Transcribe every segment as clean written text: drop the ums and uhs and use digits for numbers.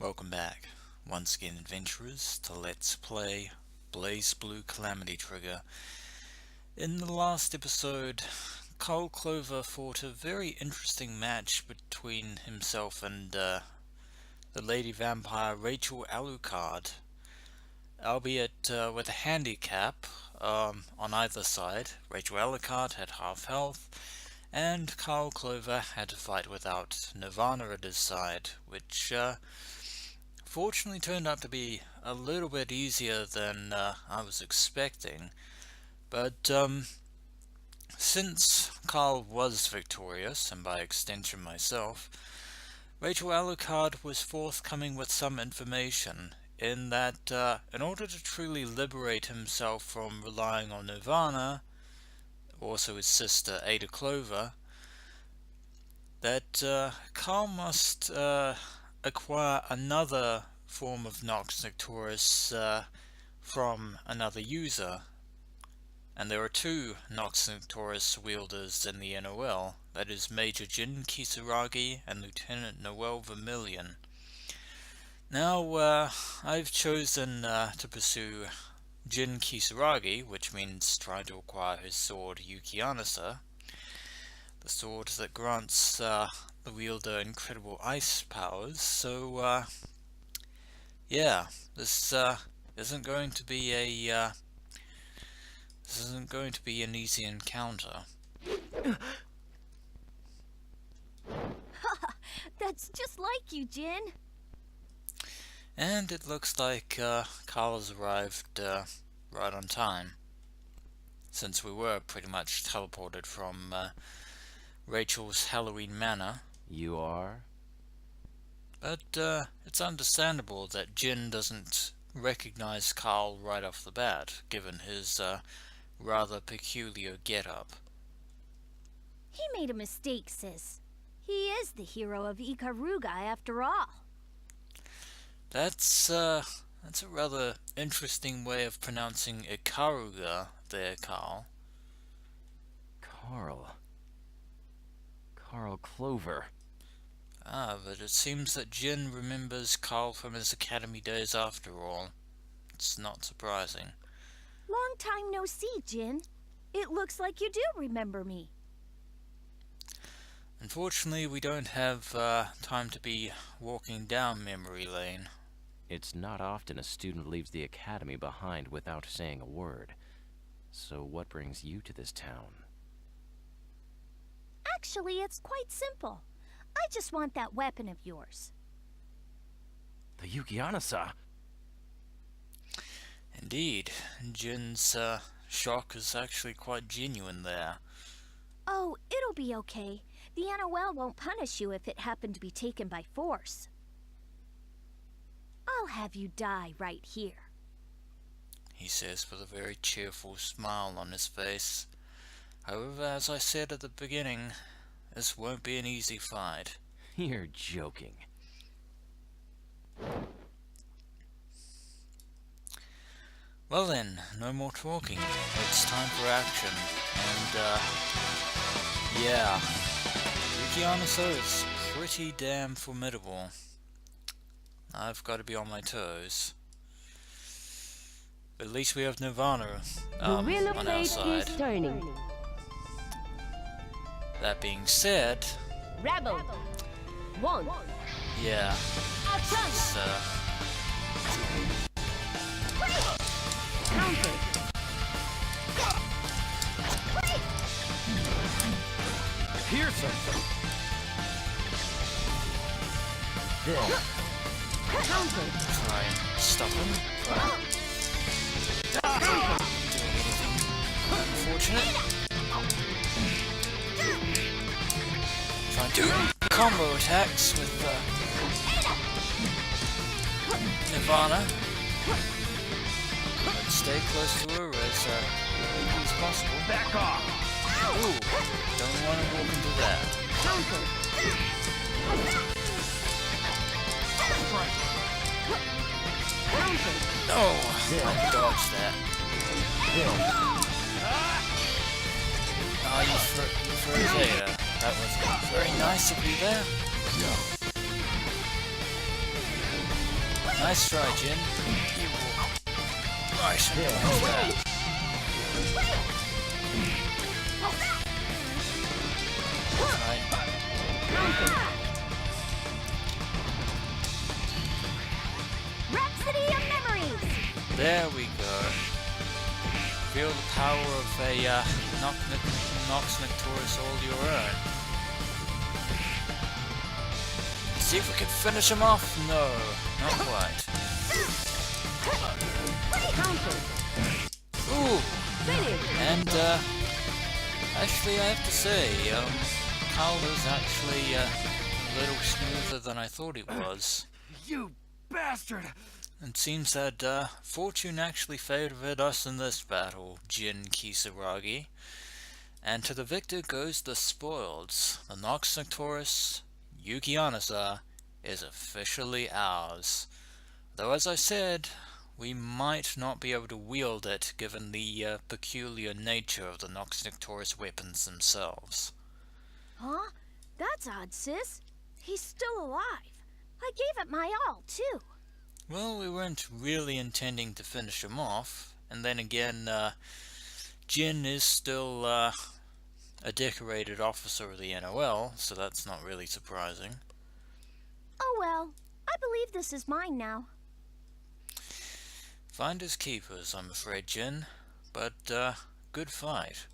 welcome back, once again adventurers, to Let's Play BlazBlue Calamity Trigger. In the last episode, Carl Clover fought a very interesting match between himself and the lady vampire Rachel Alucard, albeit with a handicap on either side. Rachel Alucard had half health, and Carl Clover had to fight without Nirvana at his side, which fortunately turned out to be a little bit easier than I was expecting. But since Carl was victorious, and by extension myself, Rachel Alucard was forthcoming with some information, in that in order to truly liberate himself from relying on Nirvana, also his sister Ada Clover, that Carl must acquire another form of Nox Nyctores from another user. And there are two Nox Nyctores wielders in the NOL, that is Major Jin Kisaragi and Lieutenant Noel Vermillion. Now, I've chosen to pursue Jin Kisaragi, which means trying to acquire his sword Yukianasa, the sword that grants the wielder incredible ice powers. So yeah, this isn't going to be an easy encounter. That's just like you, Jin. And it looks like Carl has arrived right on time, since we were pretty much teleported from Rachel's Halloween Manor. You are? But it's understandable that Jin doesn't recognize Carl right off the bat, given his rather peculiar get-up. He made a mistake, sis. He is the hero of Ikaruga after all. That's a rather interesting way of pronouncing Ikaruga there, Carl. Carl Clover. Ah, but it seems that Jin remembers Carl from his academy days after all. It's not surprising. Long time no see, Jin. It looks like you do remember me. Unfortunately, we don't have time to be walking down memory lane. It's not often a student leaves the academy behind without saying a word. So what brings you to this town? Actually, it's quite simple. I just want that weapon of yours. The Yukianasa? Indeed, Jin's shock is actually quite genuine there. Oh, it'll be okay. The NOL won't punish you if it happened to be taken by force. I'll have you die right here, he says with a very cheerful smile on his face. However, as I said at the beginning, this won't be an easy fight. You're joking. Well then, no more talking. It's time for action. And, yeah. Yukianasa is pretty damn formidable. I've got to be on my toes. But at least we have Nirvana on our side. Turning. That being said, Rebel. One. yeah, it's, Counter. Pearson! Counter. try and stop him. But doing anything unfortunate. Trying to combo attacks with Nirvana. But stay close to her as quickly as possible. Back off! Ooh, don't want to walk into that. Counter. Counter. No, I dodged that. Oh, you froze Ada. That was very nice of you there. Nice try, Jin. You will right into his back. Right. Rhapsody of Memories! There we go. Feel the power of a Nox Nyctores all your own. See if we can finish him off? No, not quite. Counter. Ooh! Finish. And, actually I have to say, Carl is actually, a little smoother than I thought he was. You bastard! It seems that, fortune actually favored us in this battle, Jin Kisaragi. And to the victor goes the spoils. The Nox Nyctores Yukianasa is officially ours. Though as I said, we might not be able to wield it given the peculiar nature of the Nox Nyctores weapons themselves. Huh? That's odd, sis. He's still alive. I gave it my all, too. Well, we weren't really intending to finish him off, and then again, Jin is still a decorated officer of the NOL, so that's not really surprising. Oh well, I believe this is mine now. Finders keepers, I'm afraid, Jin, but good fight.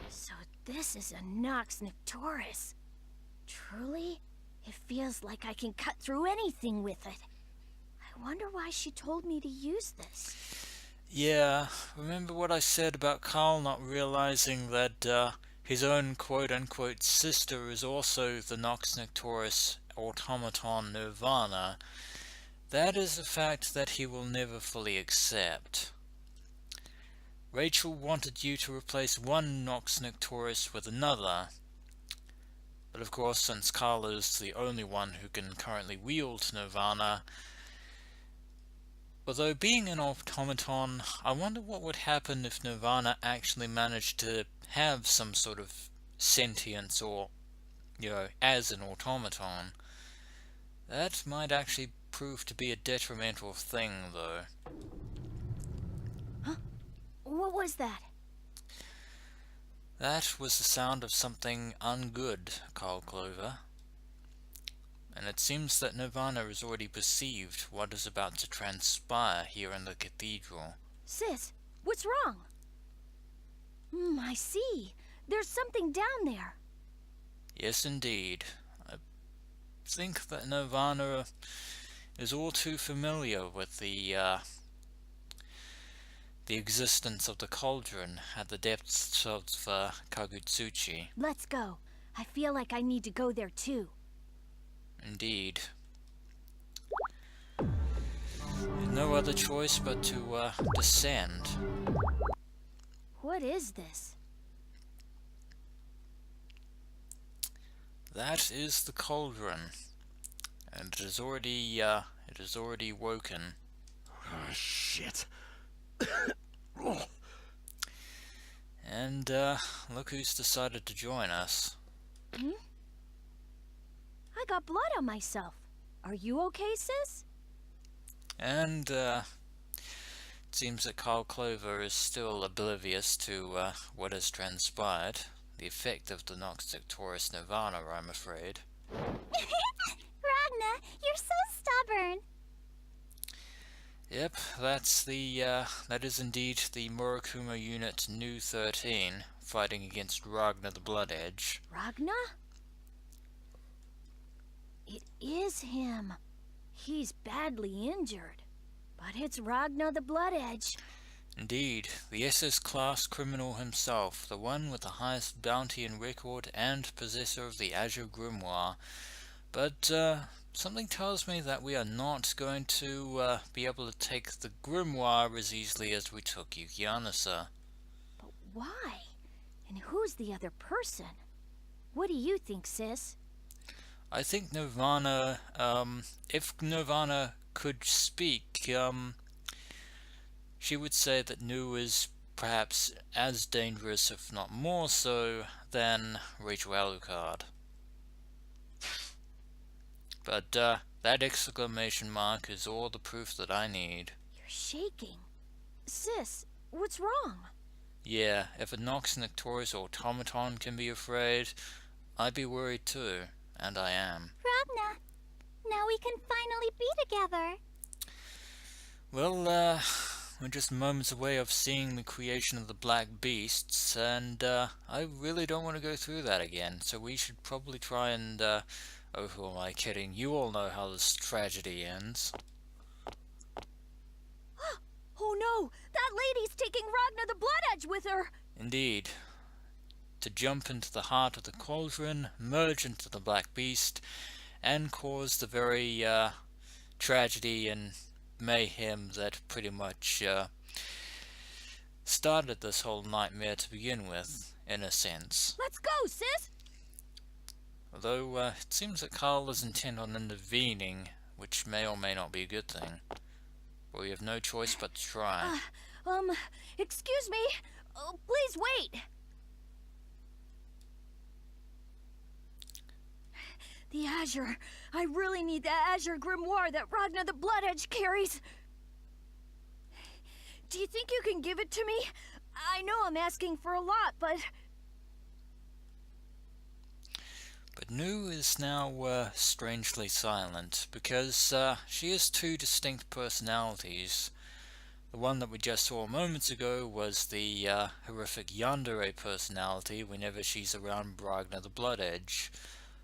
So this is a Nox Nyctores. Truly, it feels like I can cut through anything with it. I wonder why she told me to use this. Yeah, remember what I said about Carl not realizing that his own quote-unquote sister is also the Nox Nyctores automaton Nirvana? That is a fact that he will never fully accept. Rachel wanted you to replace one Nox Nyctores with another, but of course, since Carl is the only one who can currently wield Nirvana, although being an automaton, I wonder what would happen if Nirvana actually managed to have some sort of sentience or, as an automaton. That might actually prove to be a detrimental thing, though. Huh? What was that? That was the sound of something ungood, Carl Clover. And it seems that Nirvana has already perceived what is about to transpire here in the cathedral. Sis, what's wrong? I see. There's something down there. Yes, indeed. I think that Nirvana is all too familiar with the existence of the cauldron at the depths of Kagutsuchi. Let's go. I feel like I need to go there too. Indeed. No other choice but to descend. What is this? That is the cauldron, and it is already woken. Oh, shit. And look who's decided to join us. I got blood on myself. Are you okay, sis? And it seems that Carl Clover is still oblivious to what has transpired. The effect of the Nox Nyctores Nirvana, I'm afraid. Ragna, you're so stubborn. Yep, that is indeed the Murakuma Unit Nu 13 fighting against Ragnar the Blood Edge. Ragna? It is him. He's badly injured. But it's Ragnar the Blood Edge. Indeed, the SS-class criminal himself, the one with the highest bounty in record and possessor of the Azure Grimoire. But, something tells me that we are not going to be able to take the Grimoire as easily as we took Yukianasa. But why? And who's the other person? What do you think, sis? I think Nirvana, if Nirvana could speak, she would say that Nu is perhaps as dangerous, if not more so, than Rachel Alucard. But, that exclamation mark is all the proof that I need. You're shaking. Sis, what's wrong? Yeah, if a Nox Nyctores automaton can be afraid, I'd be worried too, and I am. Ragna, now we can finally be together. Well, we're just moments away of seeing the creation of the Black Beasts, and, I really don't want to go through that again, so we should probably try and, oh, who am I kidding? You all know how this tragedy ends. Oh no, that lady's taking Ragna the Blood Edge with her. Indeed. To jump into the heart of the cauldron, merge into the Black Beast, and cause the very, tragedy and mayhem that pretty much, started this whole nightmare to begin with, in a sense. Let's go, sis. Although, it seems that Carl is intent on intervening, which may or may not be a good thing. But we have no choice but to try. Excuse me. Oh, please wait. The Azure. I really need that Azure Grimoire that Ragna the Blood Edge carries. Do you think you can give it to me? I know I'm asking for a lot, but... But Nu is now, strangely silent, because, she has two distinct personalities. The one that we just saw moments ago was the, horrific Yandere personality whenever she's around Ragna the Blood Edge.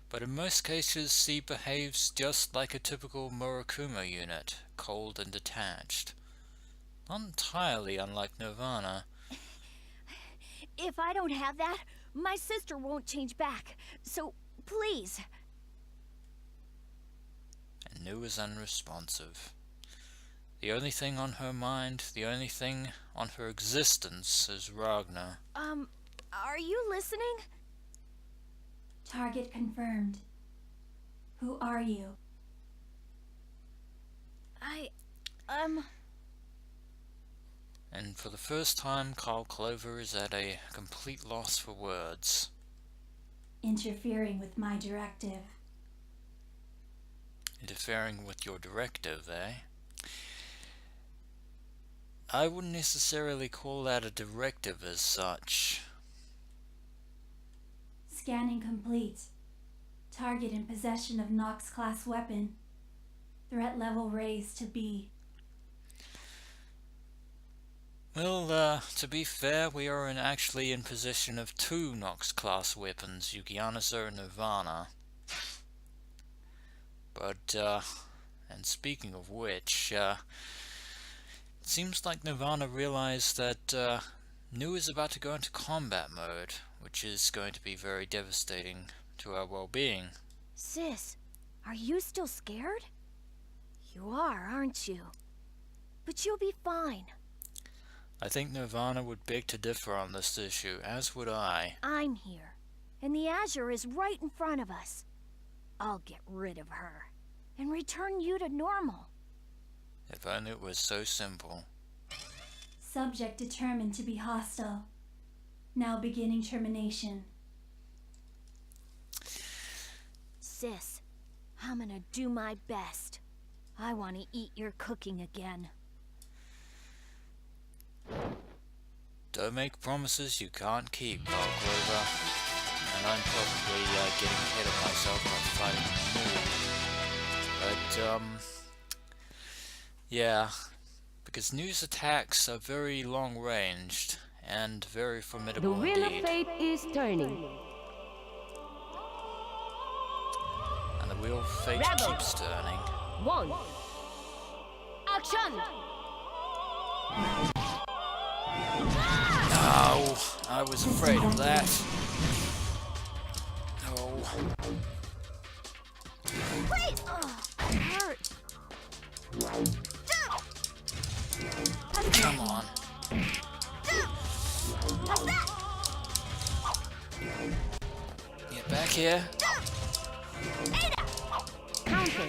But in most cases, she behaves just like a typical Murakuma unit, cold and detached. Not entirely unlike Nirvana. If I don't have that, my sister won't change back. So, please. And Nu is unresponsive. The only thing on her mind, the only thing on her existence is Ragna. Are you listening? Target confirmed. Who are you? And for the first time, Carl Clover is at a complete loss for words. Interfering with my directive. Interfering with your directive, eh? I wouldn't necessarily call that a directive as such. Scanning complete. Target in possession of Nox class weapon. Threat level raised to B. Well, to be fair, we are actually in possession of two Nox class weapons, Yukianasa and Nirvana. But, and speaking of which, it seems like Nirvana realized that, Nu is about to go into combat mode, which is going to be very devastating to our well-being. Sis, are you still scared? You are, aren't you? But you'll be fine. I think Nirvana would beg to differ on this issue, as would I. I'm here, and the Azure is right in front of us. I'll get rid of her, and return you to normal. If only it was so simple. Subject determined to be hostile. Now beginning termination. Sis, I'm gonna do my best. I want to eat your cooking again. Don't make promises you can't keep, Carl Clover. And I'm probably getting ahead of myself by fighting Nu. But, yeah, because Nu's attacks are very long-ranged and very The formidable wheel of indeed. fate is turning. And the wheel of fate Rebel. keeps turning. 1. Action! No, I was afraid of that. No. Wait! It hurt. Come on. Get back here. Counter.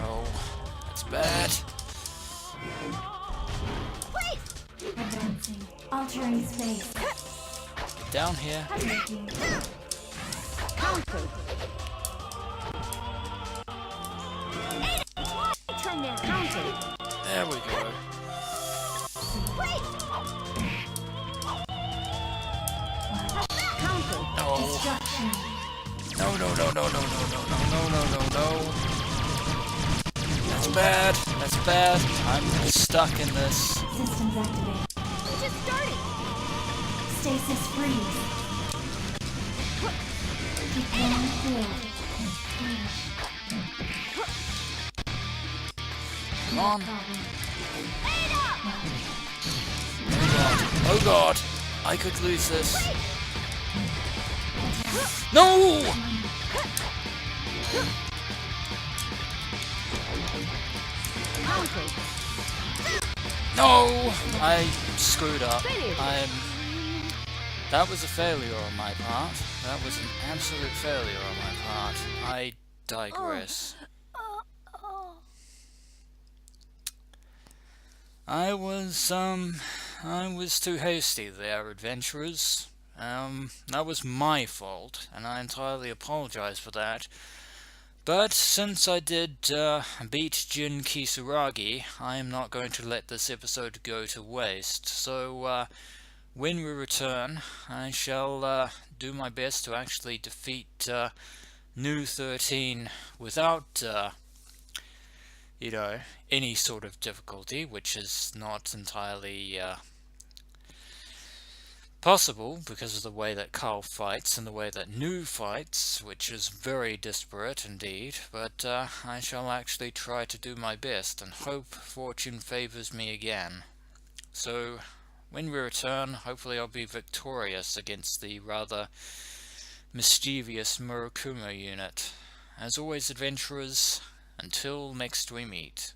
Oh, that's bad. Advancing. Altering space. Get down here. Taking. Counter. There we go. Counter. No. Destruction. No, no, no, no, no, no, no, no, no, no, no, no. That's bad. That's bad. I'm stuck in this. Systems activated. We just started. Stasis freeze. Deploying field. Come on. Problem. Oh god. Oh god. I could lose this. No! Counter. No! I screwed up. Finish. That was a failure on my part. That was an absolute failure on my part. I digress. I was too hasty there, adventurers. That was my fault, and I entirely apologize for that. But since I did beat Jin Kisaragi, I am not going to let this episode go to waste. So when we return, I shall do my best to actually defeat New 13 without you know, any sort of difficulty, which is not entirely possible because of the way that Carl fights and the way that New fights, which is very disparate indeed, but I shall actually try to do my best and hope fortune favors me again. So when we return, hopefully I'll be victorious against the rather mischievous Murokuma unit. As always, adventurers, until next we meet.